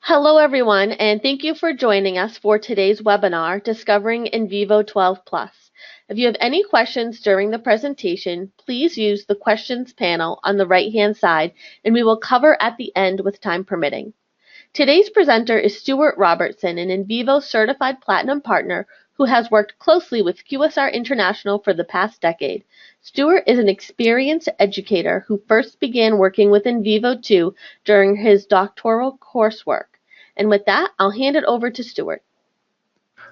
Hello everyone, and thank you for joining us for today's webinar, Discovering NVivo 12 Plus. If you have any questions during the presentation, please use the questions panel on the right-hand side, and we will cover at the end with time permitting. Today's presenter is Stuart Robertson, an NVivo Certified Platinum Partner who has worked closely with QSR International for the past decade. Stuart is an experienced educator who first began working with NVivo 2 during his doctoral coursework. And with that, I'll hand it over to Stuart.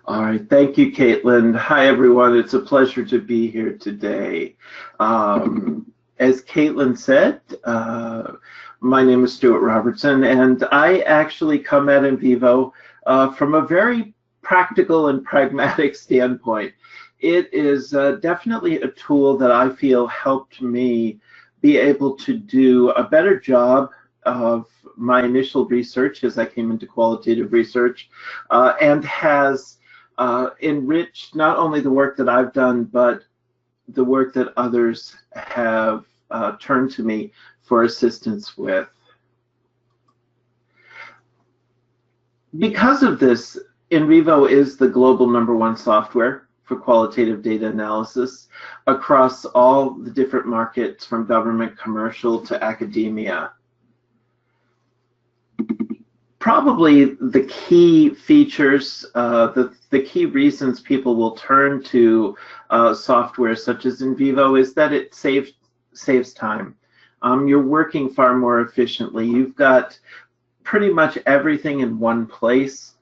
All right, thank you, Caitlin. Hi, everyone. It's a pleasure to be here today. As Caitlin said, my name is Stuart Robertson, and I actually come at NVivo from a very practical and pragmatic standpoint. It is definitely a tool that I feel helped me be able to do a better job of my initial research as I came into qualitative research, and has enriched not only the work that I've done, but the work that others have turned to me for assistance with. Because of this, NVivo is the global #1 software for qualitative data analysis across all the different markets, from government, commercial to academia. Probably the key features, the key reasons people will turn to software such as NVivo is that it saves time. You're working far more efficiently. You've got pretty much everything in one place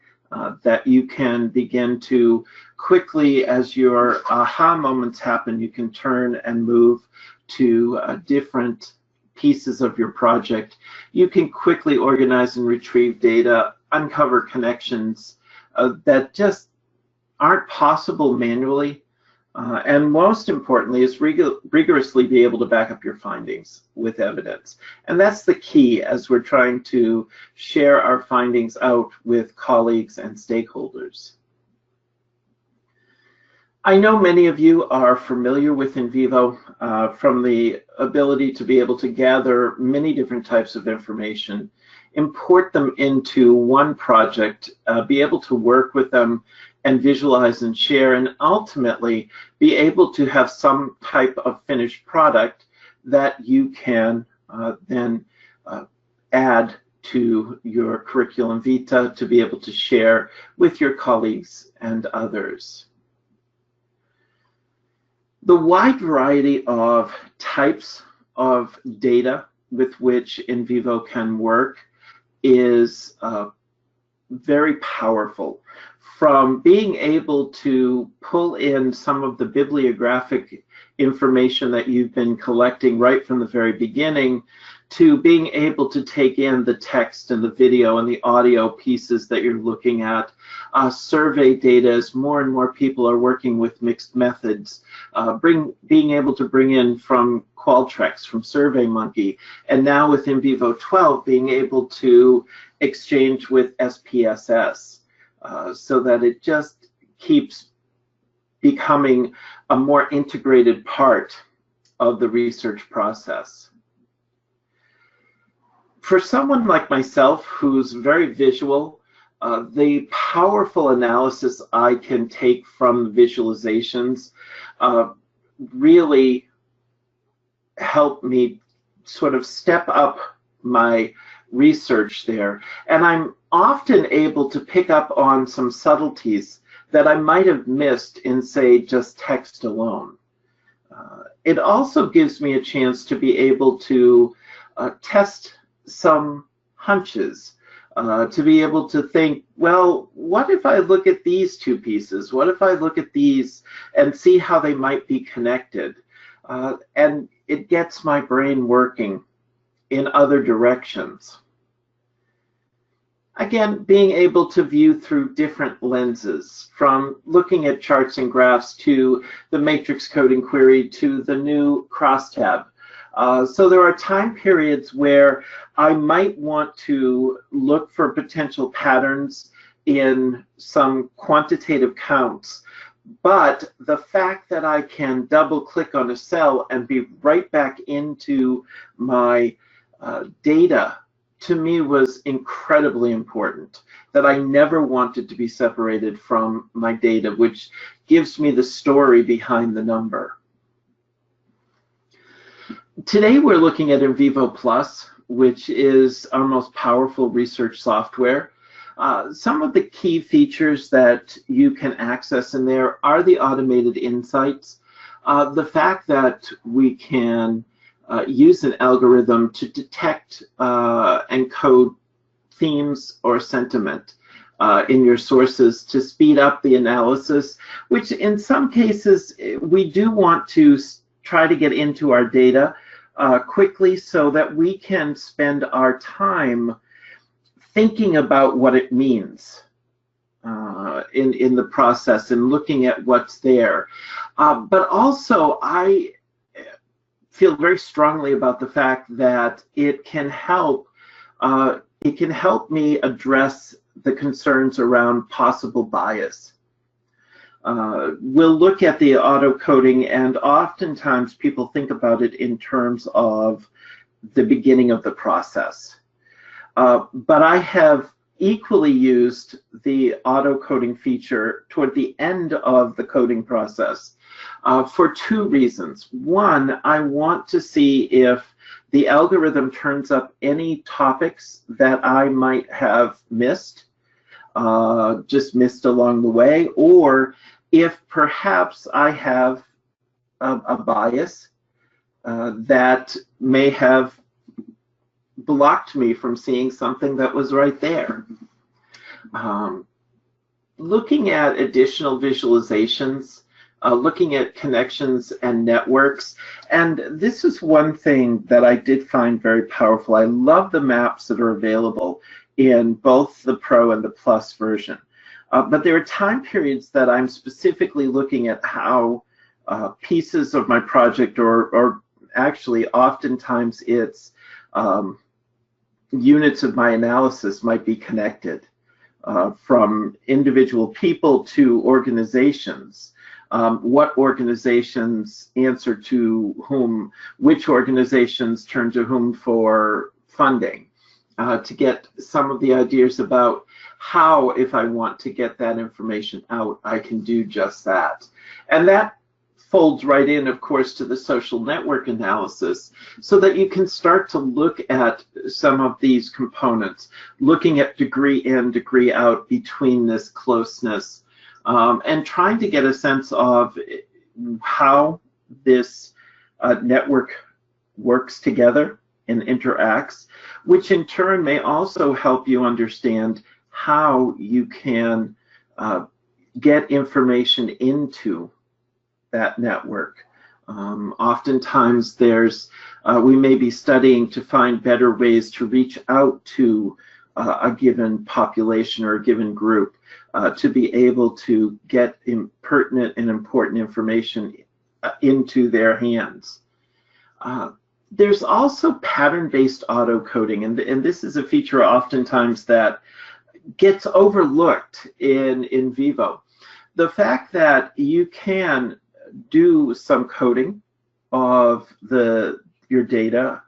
that you can begin to quickly, as your aha moments happen, you can turn and move to different pieces of your project. You can quickly organize and retrieve data, uncover connections that just aren't possible manually, and most importantly is rigorously be able to back up your findings with evidence. And that's the key as we're trying to share our findings out with colleagues and stakeholders. I know many of you are familiar with NVivo from the ability to be able to gather many different types of information, import them into one project, be able to work with them and visualize and share, and ultimately be able to have some type of finished product that you can then add to your curriculum vitae to be able to share with your colleagues and others. The wide variety of types of data with which NVivo can work is very powerful. From being able to pull in some of the bibliographic information that you've been collecting right from the very beginning, to being able to take in the text and the video and the audio pieces that you're looking at, survey data as more and more people are working with mixed methods, being able to bring in from Qualtrics, from SurveyMonkey, and now with NVivo 12 being able to exchange with SPSS, so that it just keeps becoming a more integrated part of the research process. For someone like myself who's very visual, the powerful analysis I can take from visualizations really help me sort of step up my research there. And I'm often able to pick up on some subtleties that I might have missed in, say, just text alone. It also gives me a chance to be able to test some hunches, to be able to think, well, what if I look at these two pieces? What if I look at these and see how they might be connected? And it gets my brain working in other directions. Again, being able to view through different lenses, from looking at charts and graphs to the matrix coding query to the new crosstab. So there are time periods where I might want to look for potential patterns in some quantitative counts, but the fact that I can double click on a cell and be right back into my data to me was incredibly important, that I never wanted to be separated from my data, which gives me the story behind the number. Today we're looking at NVivo Plus, which is our most powerful research software. Some of the key features that you can access in there are the automated insights, the fact that we can use an algorithm to detect and code themes or sentiment in your sources to speed up the analysis, which in some cases we do want to try to get into our data quickly so that we can spend our time thinking about what it means in the process and looking at what's there. But also I feel very strongly about the fact that it can help me address the concerns around possible bias. We'll look at the auto coding, and oftentimes people think about it in terms of the beginning of the process. But I have equally used the auto coding feature toward the end of the coding process for two reasons. One, I want to see if the algorithm turns up any topics that I might have missed, just missed along the way, or if perhaps I have a bias that may have blocked me from seeing something that was right there. Looking at additional visualizations, looking at connections and networks, and this is one thing that I did find very powerful. I love the maps that are available in both the Pro and the Plus version. But there are time periods that I'm specifically looking at how pieces of my project, or actually oftentimes it's units of my analysis might be connected, from individual people to organizations. What organizations answer to whom, which organizations turn to whom for funding, to get some of the ideas about how, if I want to get that information out, I can do just that. And that folds right in, of course, to the social network analysis, so that you can start to look at some of these components, looking at degree in, degree out between this closeness, and trying to get a sense of how this network works together and interacts, which in turn may also help you understand how you can get information into that network. Oftentimes we may be studying to find better ways to reach out to a given population or a given group, to be able to get pertinent and important information into their hands. There's also pattern-based auto coding, and this is a feature oftentimes that gets overlooked in NVivo. The fact that you can do some coding of your data,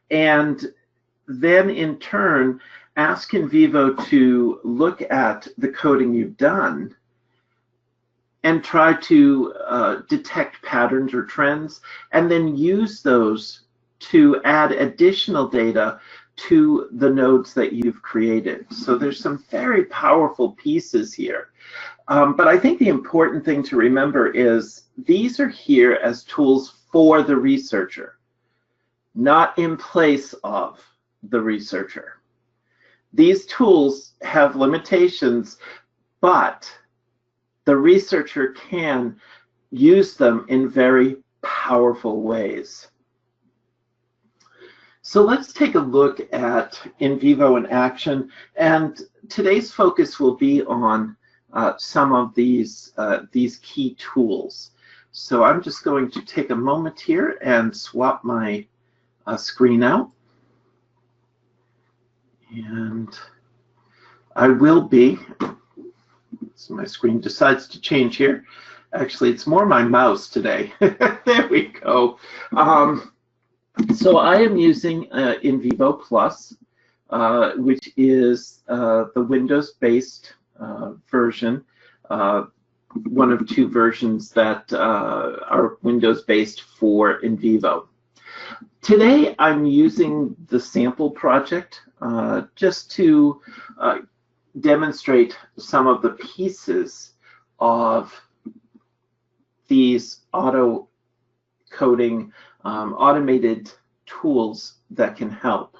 and then in turn ask NVivo to look at the coding you've done and try to detect patterns or trends, and then use those to add additional data to the nodes that you've created. So there's some very powerful pieces here. But I think the important thing to remember is these are here as tools for the researcher, not in place of the researcher. These tools have limitations, but the researcher can use them in very powerful ways. So let's take a look at NVivo in action, and today's focus will be on some of these key tools. So I'm just going to take a moment here and swap my screen out. And I will be, so my screen decides to change here. Actually, it's more my mouse today. There we go. So I am using NVivo Plus. which is the Windows-based version, one of two versions that are Windows-based for NVivo. Today, I'm using the sample project just to demonstrate some of the pieces of these auto-coding automated tools that can help.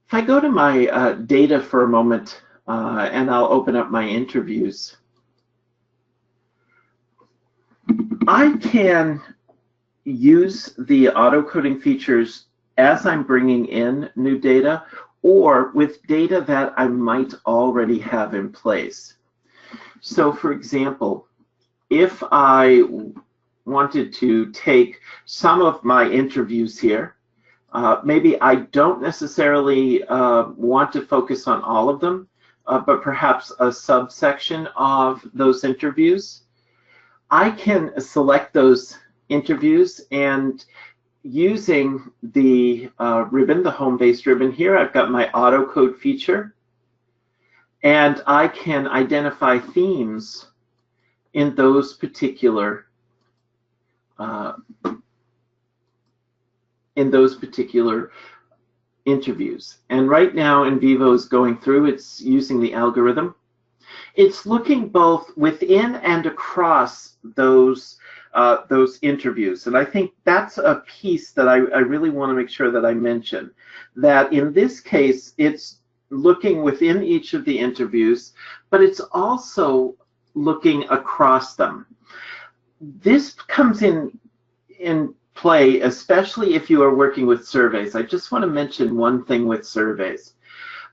If I go to my data for a moment, and I'll open up my interviews, I can use the auto-coding features as I'm bringing in new data or with data that I might already have in place. So for example, if I wanted to take some of my interviews here, maybe I don't necessarily want to focus on all of them, but perhaps a subsection of those interviews, I can select those interviews, and using the ribbon, the home-based ribbon here, I've got my auto code feature, and I can identify themes in those particular interviews. And right now NVivo is going through, it's using the algorithm. It's looking both within and across those interviews. And I think that's a piece that I really want to make sure that I mention. That in this case, it's looking within each of the interviews, but it's also looking across them. This comes in play, especially if you are working with surveys. I just want to mention one thing with surveys.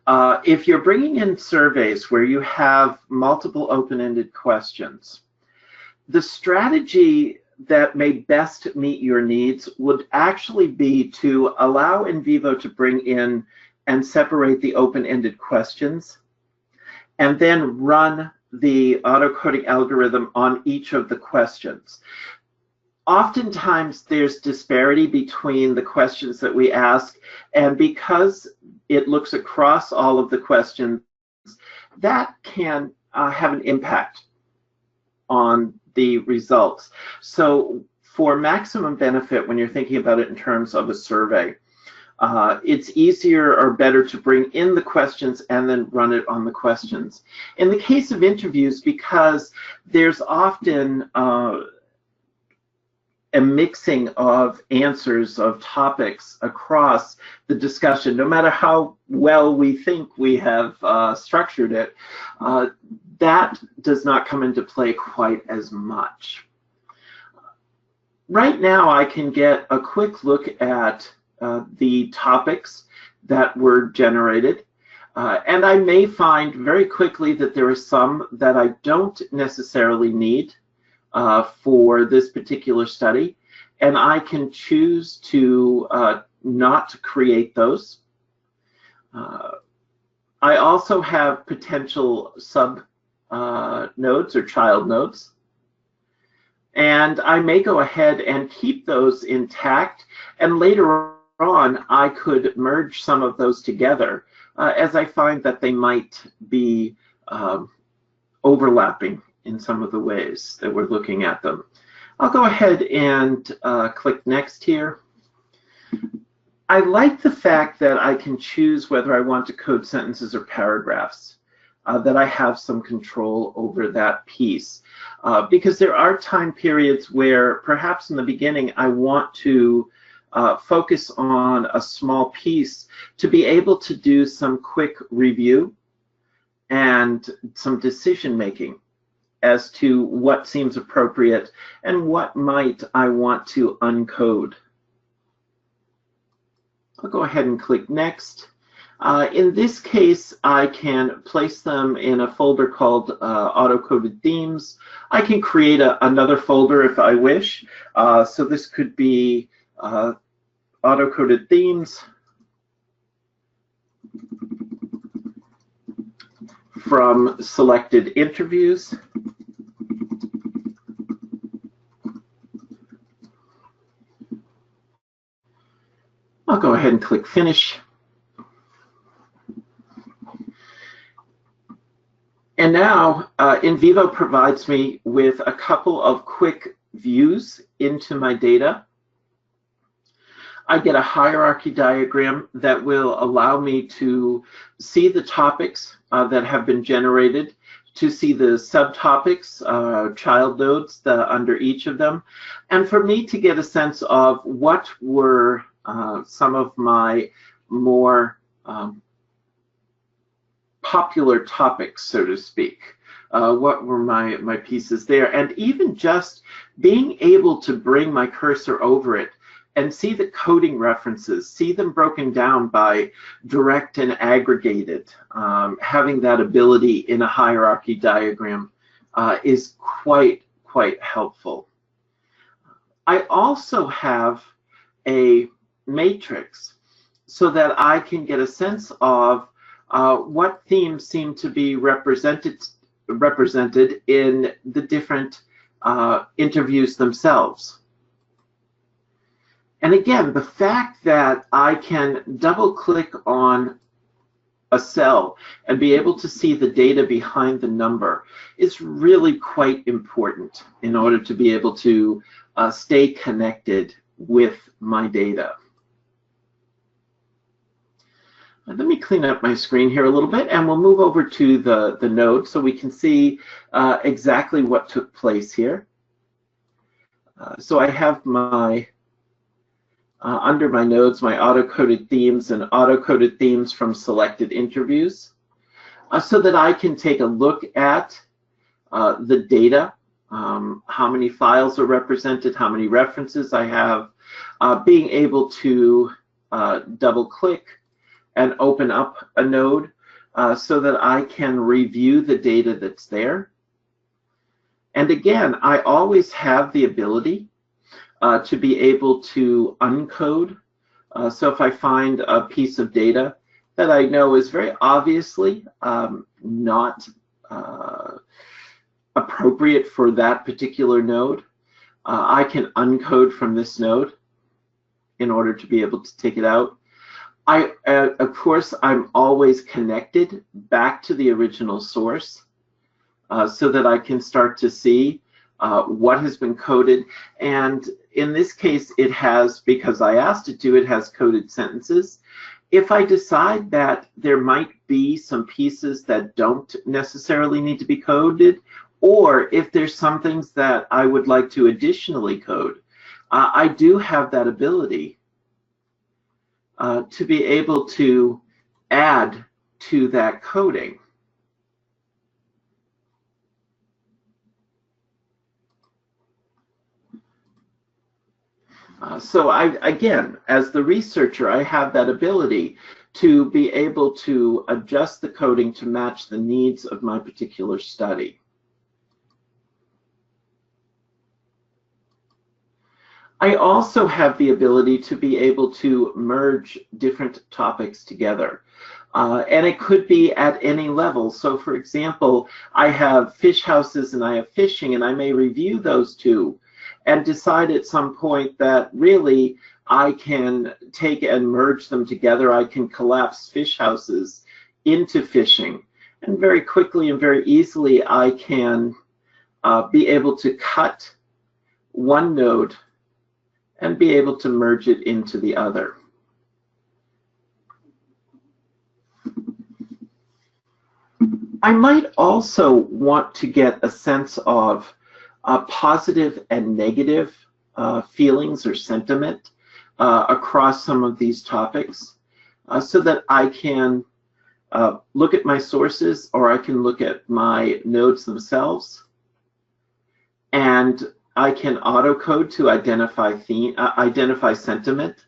If you're bringing in surveys where you have multiple open-ended questions, the strategy that may best meet your needs would actually be to allow NVivo to bring in and separate the open-ended questions and then run the auto-coding algorithm on each of the questions. Oftentimes there's disparity between the questions that we ask, and because it looks across all of the questions, that can have an impact on the results. So for maximum benefit, when you're thinking about it in terms of a survey, it's easier or better to bring in the questions and then run it on the questions. In the case of interviews, because there's often a mixing of answers of topics across the discussion, no matter how well we think we have structured it, that does not come into play quite as much. Right now, I can get a quick look at the topics that were generated, and I may find very quickly that there are some that I don't necessarily need for this particular study, and I can choose to not create those. I also have potential sub nodes or child nodes, and I may go ahead and keep those intact, and later on I could merge some of those together as I find that they might be overlapping in some of the ways that we're looking at them. I'll go ahead and click next here. I like the fact that I can choose whether I want to code sentences or paragraphs, that I have some control over that piece. Because there are time periods where perhaps in the beginning I want to focus on a small piece to be able to do some quick review and some decision making as to what seems appropriate and what might I want to uncode. I'll go ahead and click next. In this case, I can place them in a folder called auto-coded themes. I can create another folder if I wish. So this could be auto-coded themes from selected interviews. I'll go ahead and click Finish. And now NVivo provides me with a couple of quick views into my data. I get a hierarchy diagram that will allow me to see the topics that have been generated, to see the subtopics, child nodes under each of them, and for me to get a sense of what were some of my more popular topics, so to speak. What were my pieces there? And even just being able to bring my cursor over it and see the coding references, see them broken down by direct and aggregated, having that ability in a hierarchy diagram is quite helpful. I also have a matrix so that I can get a sense of what themes seem to be represented in the different interviews themselves. And again, the fact that I can double click on a cell and be able to see the data behind the number is really quite important in order to be able to stay connected with my data. Let me clean up my screen here a little bit, and we'll move over to the node so we can see exactly what took place here. So I have my under my nodes, my auto-coded themes and auto-coded themes from selected interviews, so that I can take a look at the data, how many files are represented, how many references I have, being able to double-click and open up a node so that I can review the data that's there. And again, I always have the ability to be able to uncode. So if I find a piece of data that I know is very obviously not appropriate for that particular node, I can uncode from this node in order to be able to take it out. Of course, I'm always connected back to the original source so that I can start to see what has been coded. And in this case, it has, because I asked it to, it has coded sentences. If I decide that there might be some pieces that don't necessarily need to be coded, or if there's some things that I would like to additionally code, I do have that ability to be able to add to that coding. So again, as the researcher, I have that ability to be able to adjust the coding to match the needs of my particular study. I also have the ability to be able to merge different topics together. And it could be at any level. So for example, I have fish houses and I have fishing, and I may review those two and decide at some point that really I can take and merge them together. I can collapse fish houses into fishing. And very quickly and very easily, I can be able to cut one node and be able to merge it into the other. I might also want to get a sense of positive and negative feelings or sentiment across some of these topics so that I can look at my sources, or I can look at my nodes themselves, and I can auto-code to identify sentiment.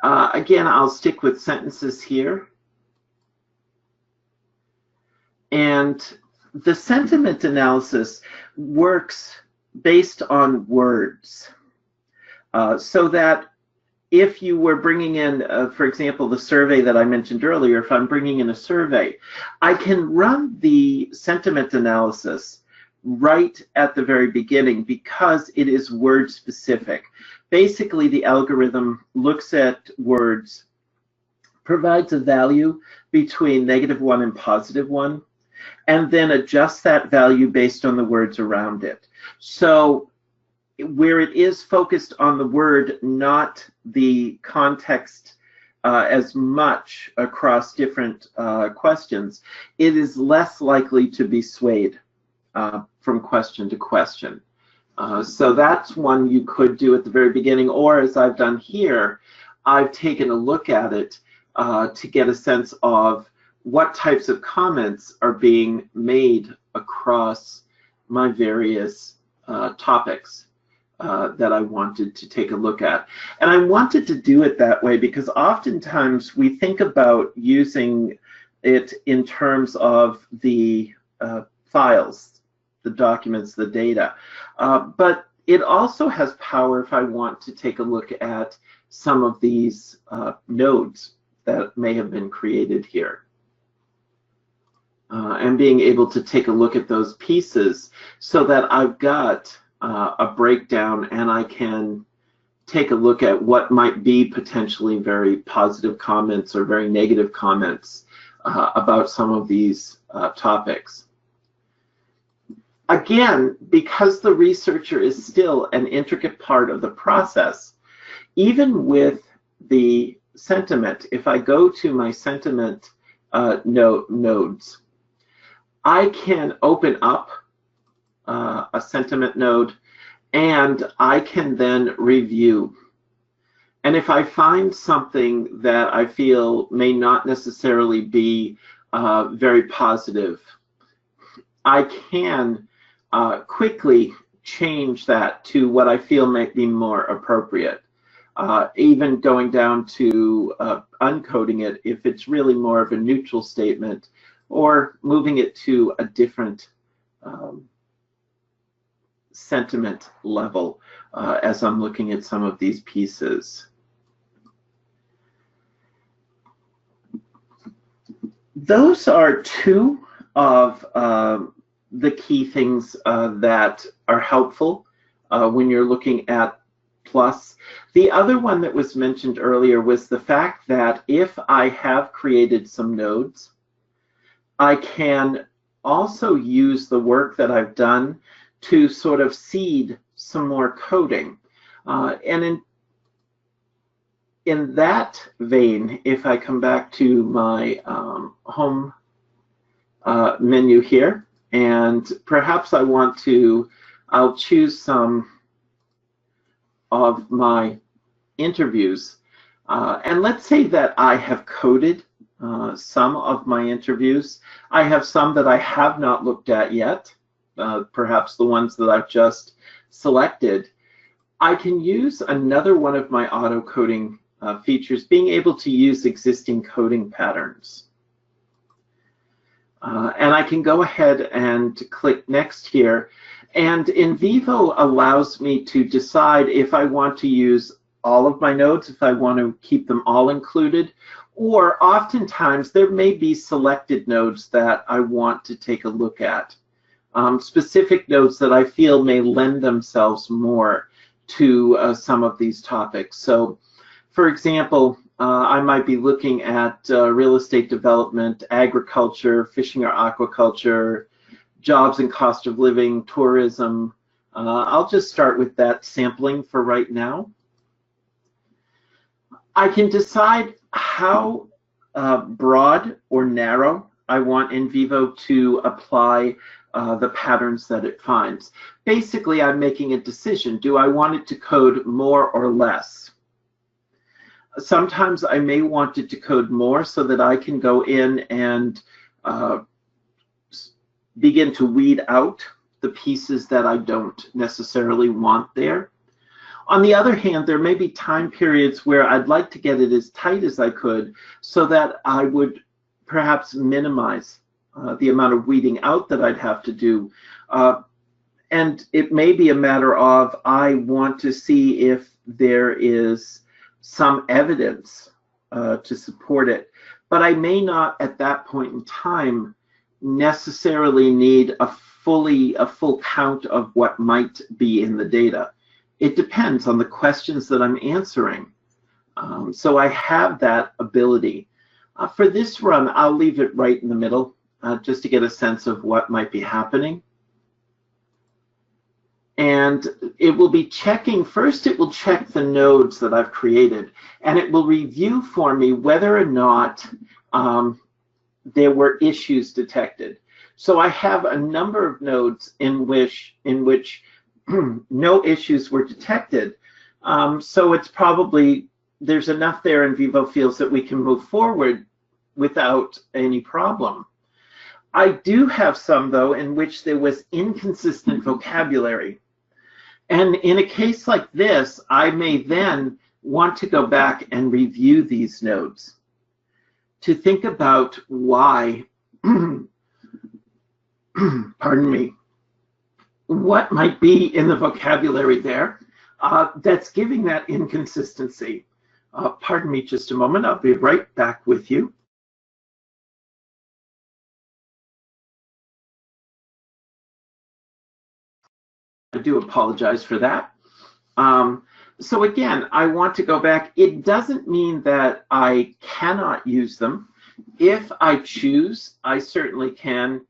Again, I'll stick with sentences here. And the sentiment analysis works based on words. So that if you were bringing in, for example, the survey that I mentioned earlier, if I'm bringing in a survey, I can run the sentiment analysis right at the very beginning because it is word specific. basically the algorithm looks at words, provides a value between -1 and +1, and then adjusts that value based on the words around it. So where it is focused on the word, not the context as much across different questions, it is less likely to be swayed from question to question. So that's one you could do at the very beginning, or as I've done here, I've taken a look at it to get a sense of what types of comments are being made across my various topics that I wanted to take a look at. And I wanted to do it that way because oftentimes we think about using it in terms of the files, the documents, the data. But it also has power if I want to take a look at some of these nodes that may have been created here. And being able to take a look at those pieces so that I've got a breakdown and I can take a look at what might be potentially very positive comments or very negative comments about some of these topics. Again, because the researcher is still an intricate part of the process, even with the sentiment, if I go to my sentiment nodes, I can open up a sentiment node and I can then review. And if I find something that I feel may not necessarily be very positive, I can quickly change that to what I feel might be more appropriate. Even going down to uncoding it if it's really more of a neutral statement, or moving it to a different sentiment level as I'm looking at some of these pieces. Those are two of the key things that are helpful when you're looking at Plus. The other one that was mentioned earlier was the fact that if I have created some nodes, I can also use the work that I've done to sort of seed some more coding. And in that vein, if I come back to my home menu here, and perhaps I want to, I'll choose some of my interviews. And let's say that I have coded some of my interviews. I have some that I have not looked at yet, perhaps the ones that I've just selected. I can use another one of my auto coding features, being able to use existing coding patterns. And I can go ahead and click next here. And NVivo allows me to decide if I want to use all of my nodes, if I want to keep them all included, or oftentimes there may be selected nodes that I want to take a look at. Specific nodes that I feel may lend themselves more to some of these topics. So, for example, I might be looking at real estate development, agriculture, fishing or aquaculture, jobs and cost of living, tourism. I'll just start with that sampling for right now. I can decide how broad or narrow I want NVivo to apply the patterns that it finds. Basically, I'm making a decision. Do I want it to code more or less? Sometimes I may want it to code more so that I can go in and begin to weed out the pieces that I don't necessarily want there. On the other hand, there may be time periods where I'd like to get it as tight as I could so that I would perhaps minimize the amount of weeding out that I'd have to do. And it may be a matter of I want to see if there is some evidence to support it, but I may not at that point in time necessarily need a full count of what might be in the data. It depends on the questions that I'm answering. So I have that ability. For this run, I'll leave it right in the middle, just to get a sense of what might be happening. And it will be checking, first it will check the nodes that I've created, and it will review for me whether or not there were issues detected. So I have a number of nodes in which no issues were detected. So it's probably, there's enough there NVivo feels that we can move forward without any problem. I do have some, though, in which there was inconsistent vocabulary. And in a case like this, I may then want to go back and review these nodes to think about why, pardon me, what might be in the vocabulary there that's giving that inconsistency. Pardon me just a moment, I'll be right back with you. I do apologize for that. So again, I want to go back. It doesn't mean that I cannot use them. If I choose, I certainly can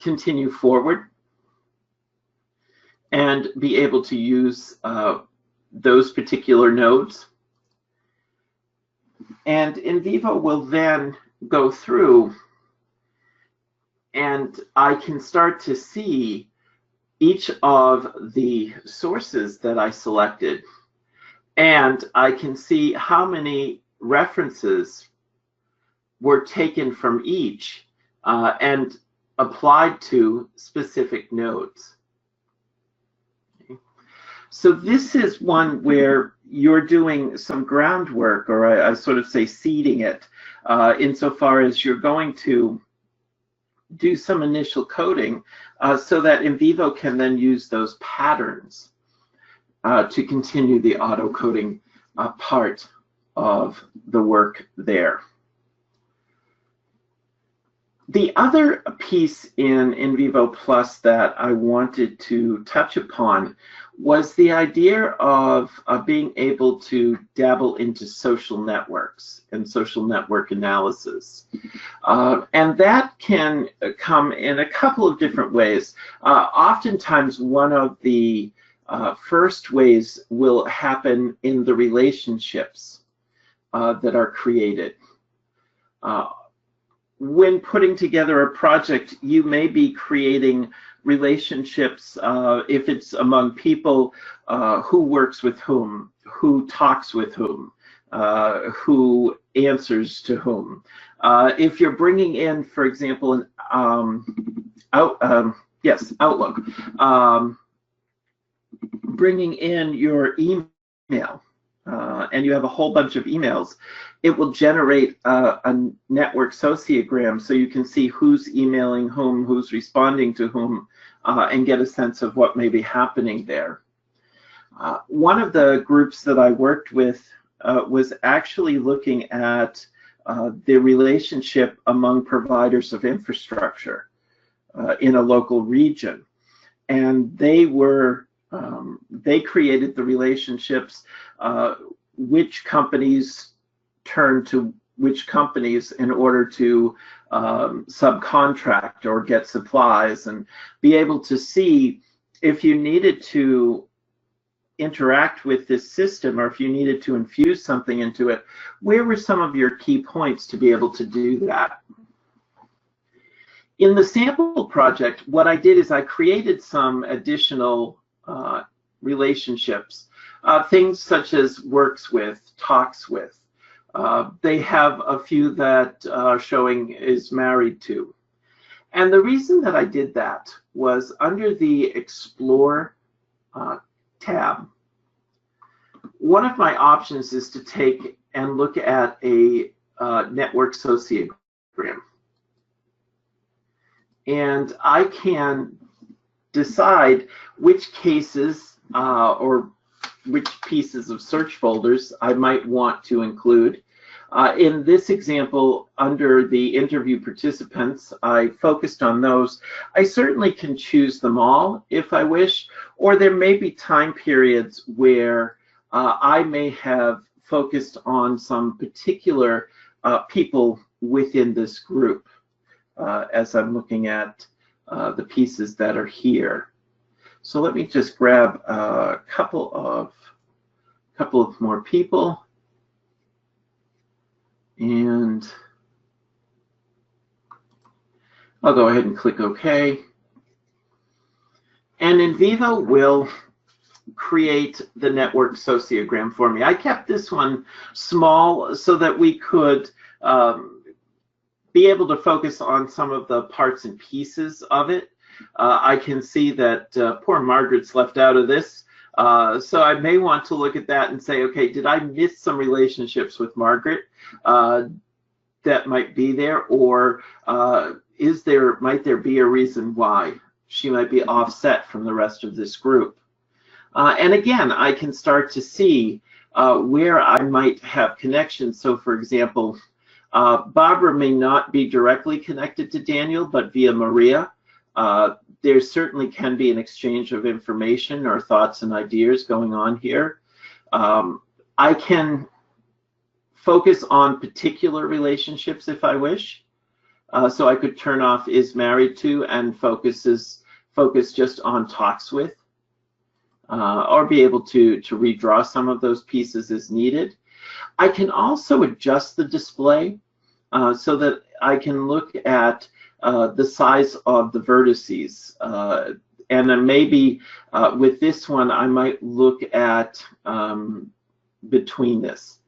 continue forward and be able to use those particular nodes. And NVivo will then go through and I can start to see each of the sources that I selected, and I can see how many references were taken from each and applied to specific nodes. Okay. So this is one where you're doing some groundwork, or I sort of say seeding it, insofar as you're going to do some initial coding so that NVivo can then use those patterns to continue the auto coding part of the work there. The other piece in NVivo Plus that I wanted to touch upon was the idea of being able to dabble into social networks and social network analysis. And that can come in a couple of different ways. Oftentimes, one of the first ways will happen in the relationships that are created. When putting together a project, you may be creating relationships, if it's among people, who works with whom, who talks with whom, who answers to whom. If you're bringing in, for example, an Outlook, bringing in your email, and you have a whole bunch of emails, it will generate a network sociogram so you can see who's emailing whom, who's responding to whom, and get a sense of what may be happening there. One of the groups that I worked with was actually looking at the relationship among providers of infrastructure in a local region. And they were, they created the relationships, which companies turn to which companies in order to subcontract or get supplies, and be able to see if you needed to interact with this system or if you needed to infuse something into it, where were some of your key points to be able to do that. In the sample project, what I did is I created some additional relationships, things such as works with, talks with. They have a few that showing is married to. And the reason that I did that was under the Explore tab. One of my options is to take and look at a network sociogram. And I can decide which cases or which pieces of search folders I might want to include. In this example, under the interview participants, I focused on those. I certainly can choose them all if I wish, or there may be time periods where I may have focused on some particular people within this group as I'm looking at the pieces that are here. So let me just grab a couple of more people. And I'll go ahead and click OK. And NVivo will create the network sociogram for me. I kept this one small so that we could be able to focus on some of the parts and pieces of it. I can see that poor Margaret's left out of this. So I may want to look at that and say, okay, did I miss some relationships with Margaret that might be there, or might there be a reason why she might be offset from the rest of this group? And again, I can start to see where I might have connections. So for example, Barbara may not be directly connected to Daniel, but via Maria. There certainly can be an exchange of information or thoughts and ideas going on here. I can focus on particular relationships if I wish. So I could turn off is married to and focus just on talks with, or be able to redraw some of those pieces as needed. I can also adjust the display so that I can look at the size of the vertices. And then maybe with this one, I might look at between this.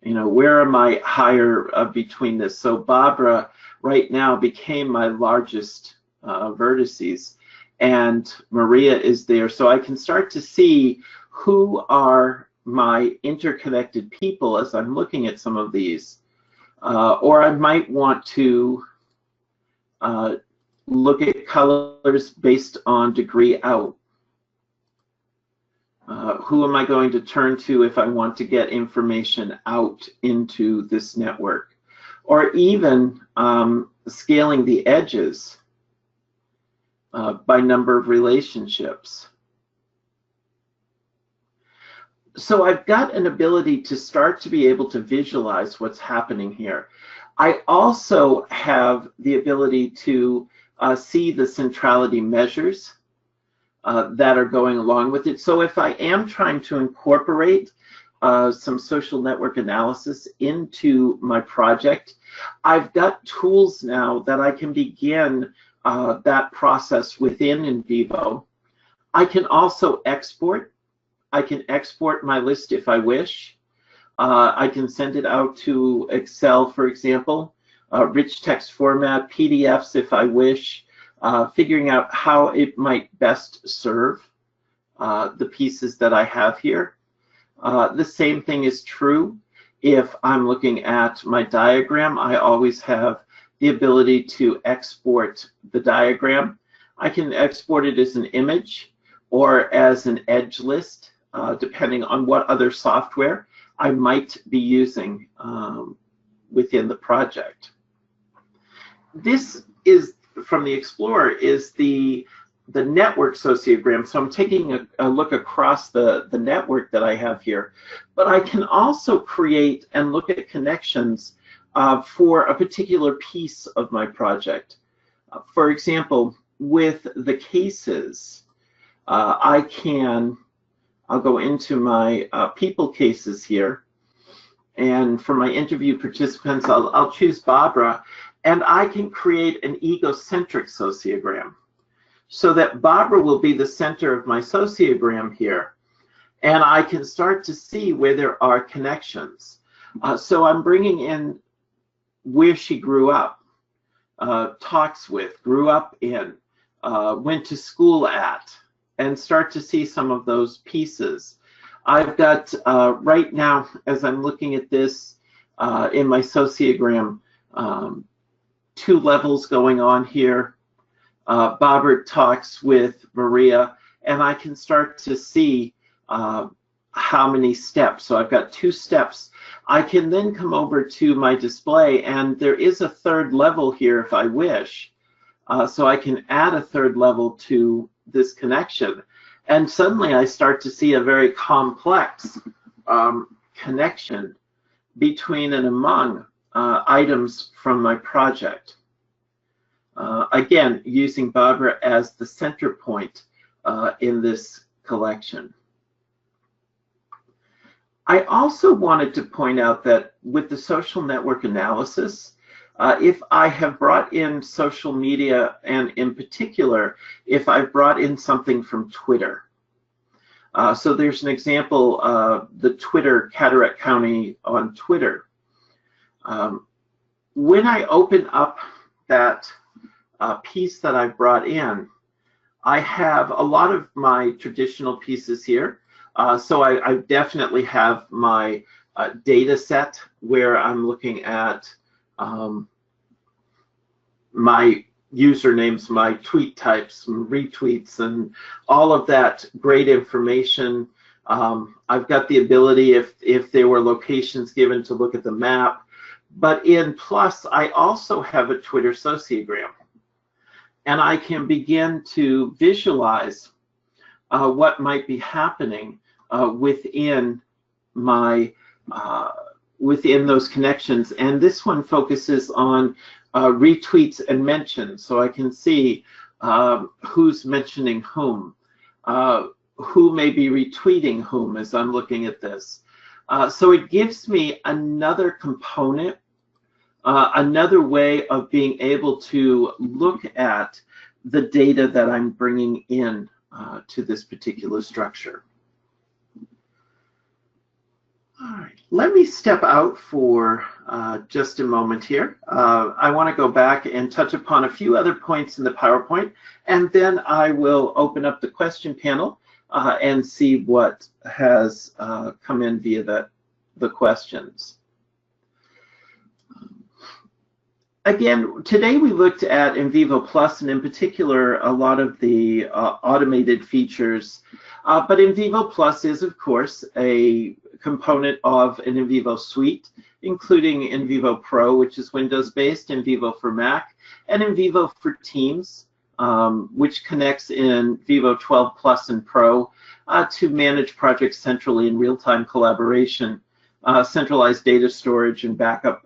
You know, where am I higher between this? So Barbara right now became my largest vertices, and Maria is there. So I can start to see who are my interconnected people as I'm looking at some of these. Or I might want to look at colors based on degree out. Who am I going to turn to if I want to get information out into this network? Or even scaling the edges by number of relationships. So I've got an ability to start to be able to visualize what's happening here. I also have the ability to see the centrality measures that are going along with it. So if I am trying to incorporate some social network analysis into my project, I've got tools now that I can begin that process within NVivo. I can also export. I can export my list if I wish. I can send it out to Excel, for example, rich text format, PDFs if I wish, figuring out how it might best serve the pieces that I have here. The same thing is true if I'm looking at my diagram. I always have the ability to export the diagram. I can export it as an image or as an edge list, depending on what other software I might be using within the project. This is, from the Explorer, is the network sociogram. So I'm taking a look across the network that I have here. But I can also create and look at connections for a particular piece of my project. For example, with the cases, I'll go into my people cases here. And for my interview participants, I'll choose Barbara. And I can create an egocentric sociogram so that Barbara will be the center of my sociogram here. And I can start to see where there are connections. So I'm bringing in where she grew up, talks with, grew up in, went to school at, and start to see some of those pieces. I've got, right now, as I'm looking at this in my sociogram, 2 levels going on here. Barbara talks with Maria, and I can start to see how many steps. So I've got 2 steps. I can then come over to my display, and there is a third level here if I wish. So I can add a third level to this connection. And suddenly I start to see a very complex connection between and among items from my project. Again, using Barbara as the center point in this collection. I also wanted to point out that with the social network analysis, if I have brought in social media, and in particular, if I've brought in something from Twitter. So there's an example, the Twitter, Cataract County on Twitter. When I open up that piece that I've brought in, I have a lot of my traditional pieces here. So I definitely have my data set where I'm looking at my usernames, my tweet types, retweets, and all of that great information. I've got the ability, if there were locations given, to look at the map. But in Plus, I also have a Twitter sociogram. And I can begin to visualize what might be happening within my within those connections. And this one focuses on retweets and mentions, so I can see who's mentioning whom, who may be retweeting whom as I'm looking at this. So it gives me another component, another way of being able to look at the data that I'm bringing in to this particular structure. All right, let me step out for just a moment here. I want to go back and touch upon a few other points in the PowerPoint, and then I will open up the question panel and see what has come in via the questions. Again, today we looked at NVivo Plus, and in particular, a lot of the automated features. But NVivo Plus is, of course, a component of an NVivo suite, including NVivo Pro, which is Windows-based, NVivo for Mac, and NVivo for Teams, which connects in NVivo 12 Plus and Pro to manage projects centrally in real-time collaboration. Centralized data storage and backup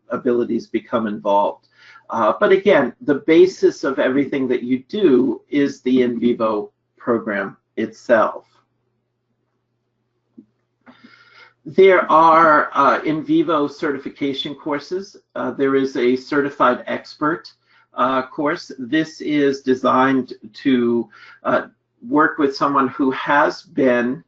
abilities become involved. But again, the basis of everything that you do is the NVivo program itself. There are NVivo certification courses. There is a certified expert course. This is designed to work with someone who has been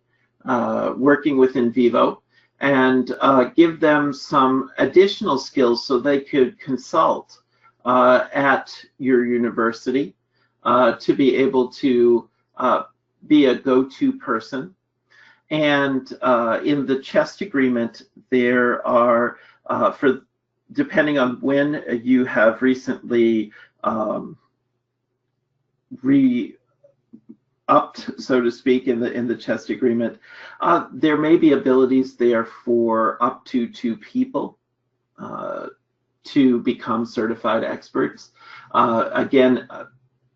working with NVivo, and give them some additional skills so they could consult at your university to be able to be a go-to person. And in the CHEST agreement, there are, depending on when you have recently upped, so to speak, in the CHEST agreement, there may be abilities there for up to 2 people to become certified experts. Again,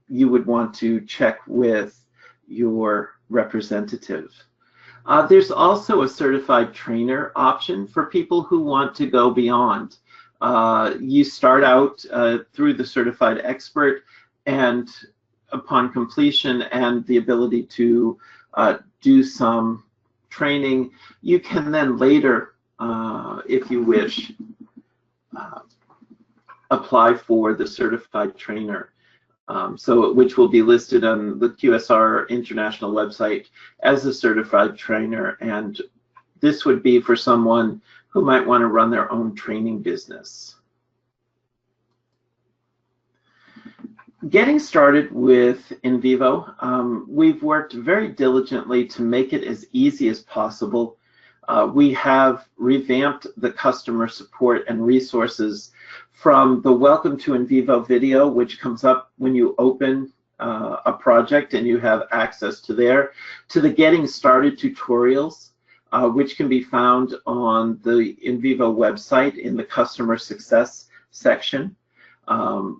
you would want to check with your representative. There's also a certified trainer option for people who want to go beyond. You start out through the certified expert, and upon completion and the ability to do some training, you can then later, if you wish, apply for the certified trainer, which will be listed on the QSR International website as a certified trainer. And this would be for someone who might want to run their own training business. Getting started with NVivo, we've worked very diligently to make it as easy as possible. We have revamped the customer support and resources, from the Welcome to NVivo video, which comes up when you open a project and you have access to there, to the Getting Started tutorials, which can be found on the NVivo website in the customer success section,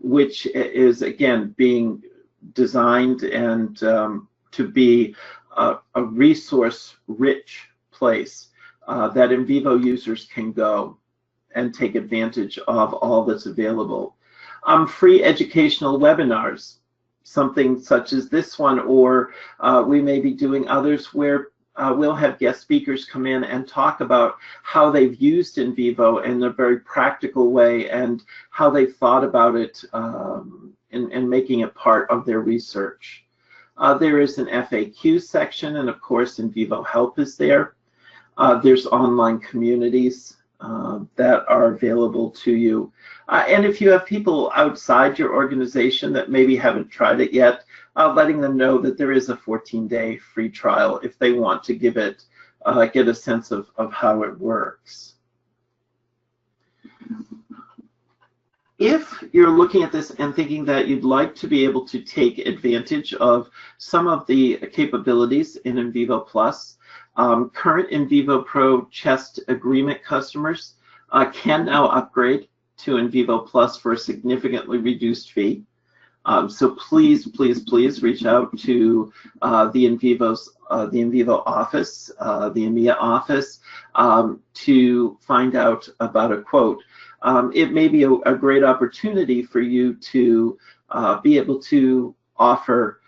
which is, again, being designed and to be a resource-rich place that NVivo users can go and take advantage of all that's available. Free educational webinars, something such as this one, or we may be doing others where we'll have guest speakers come in and talk about how they've used NVivo in a very practical way and how they've thought about it and making it part of their research. There is an FAQ section, and of course NVivo Help is there. There's online communities that are available to you. And if you have people outside your organization that maybe haven't tried it yet, letting them know that there is a 14-day free trial if they want to give it, get a sense of how it works. If you're looking at this and thinking that you'd like to be able to take advantage of some of the capabilities in NVivo Plus, current NVivo Pro Chest Agreement customers can now upgrade to NVivo Plus for a significantly reduced fee. So please, please, please reach out to the NVivo office, the EMEA office, to find out about a quote. It may be a great opportunity for you to be able to offer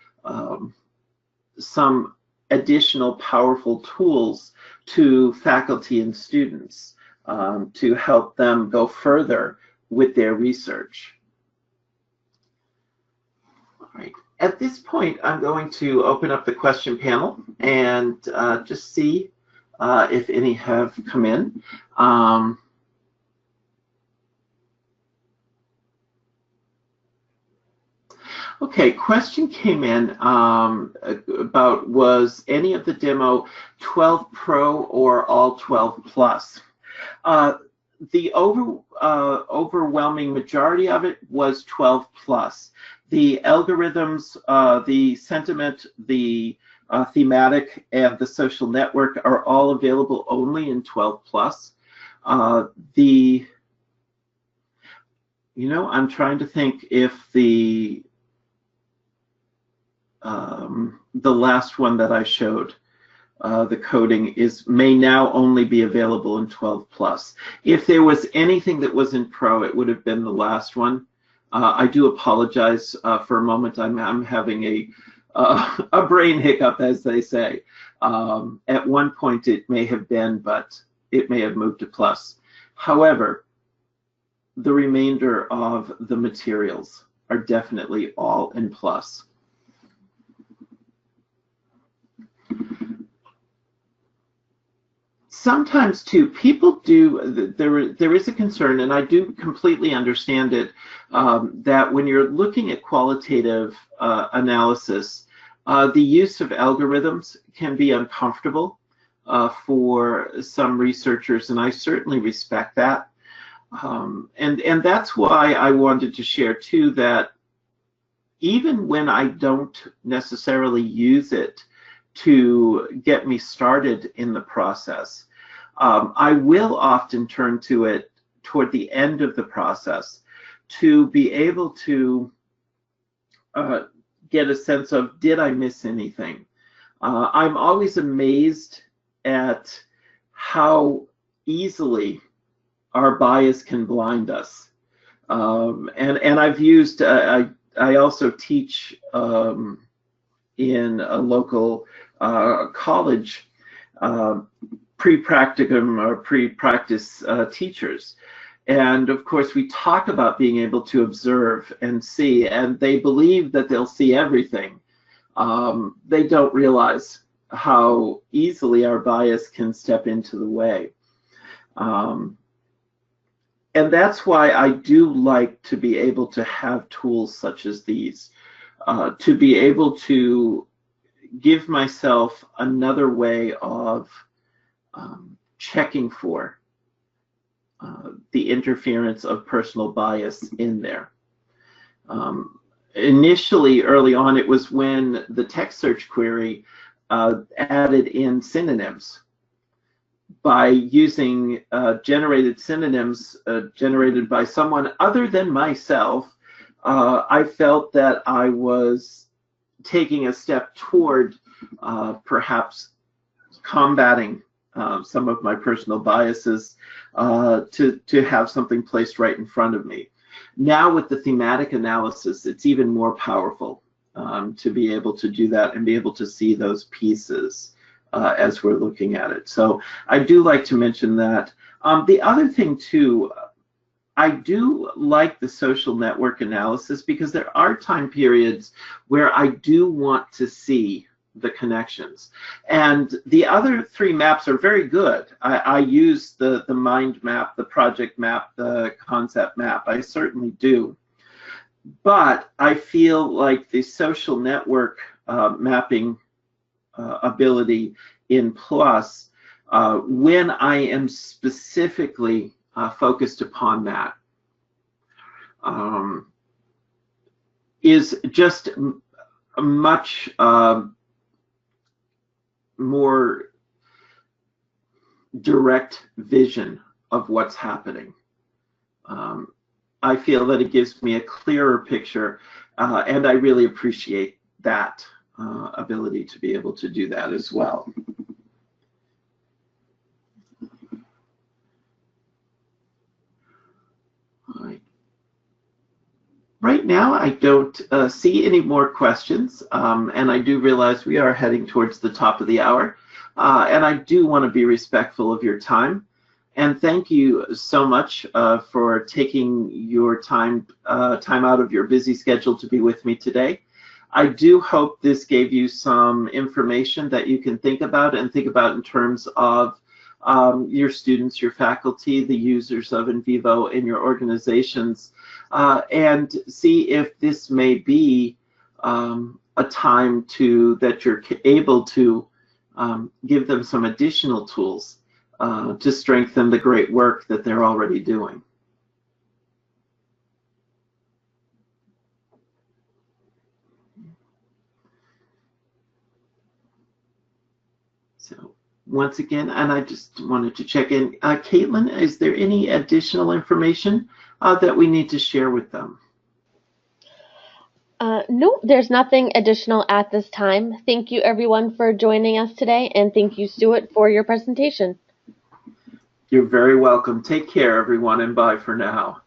some additional powerful tools to faculty and students to help them go further with their research. All right. At this point, I'm going to open up the question panel and just see if any have come in. Okay, question came in about, was any of the demo 12 Pro or all 12 Plus? The overwhelming majority of it was 12 Plus. The algorithms, the sentiment, the thematic, and the social network are all available only in 12 Plus. I'm trying to think if the last one that I showed, the coding, may now only be available in 12 Plus. If there was anything that was in Pro, it would have been the last one. I do apologize for a moment. I'm having a brain hiccup, as they say. At one point it may have been, but it may have moved to Plus. However, the remainder of the materials are definitely all in Plus. Sometimes too, people do, there is a concern, and I do completely understand it, that when you're looking at qualitative analysis, the use of algorithms can be uncomfortable for some researchers, and I certainly respect that. And that's why I wanted to share too that even when I don't necessarily use it to get me started in the process, I will often turn to it toward the end of the process to be able to get a sense of, did I miss anything? I'm always amazed at how easily our bias can blind us. And I've used, I also teach in a local college, pre-practicum or pre-practice teachers. And of course, we talk about being able to observe and see, and they believe that they'll see everything. They don't realize how easily our bias can step into the way. And that's why I do like to be able to have tools such as these, to be able to give myself another way of checking for the interference of personal bias in there. Initially, early on, it was when the text search query added in synonyms. by using generated synonyms generated by someone other than myself, I felt that I was taking a step toward perhaps combating some of my personal biases to have something placed right in front of me. Now with the thematic analysis, it's even more powerful to be able to do that and be able to see those pieces as we're looking at it. So I do like to mention that. The other thing too, I do like the social network analysis because there are time periods where I do want to see the connections. And the other three maps are very good. I use the mind map, the project map, the concept map. I certainly do. But I feel like the social network mapping ability in Plus, when I am specifically focused upon that, is just a much more direct vision of what's happening. I feel that it gives me a clearer picture, and I really appreciate that ability to be able to do that as well. All right. Right now, I don't see any more questions, and I do realize we are heading towards the top of the hour, and I do want to be respectful of your time. And thank you so much for taking your time out of your busy schedule to be with me today. I do hope this gave you some information that you can think about and think about in terms of your students, your faculty, the users of NVivo in your organizations, and see if this may be a time that you're able to give them some additional tools to strengthen the great work that they're already doing. So once again, and I just wanted to check in, Caitlin, is there any additional information that we need to share with them? No, there's nothing additional at this time. Thank you everyone for joining us today, and thank you, Stuart, for your presentation. You're very welcome. Take care, everyone, and bye for now.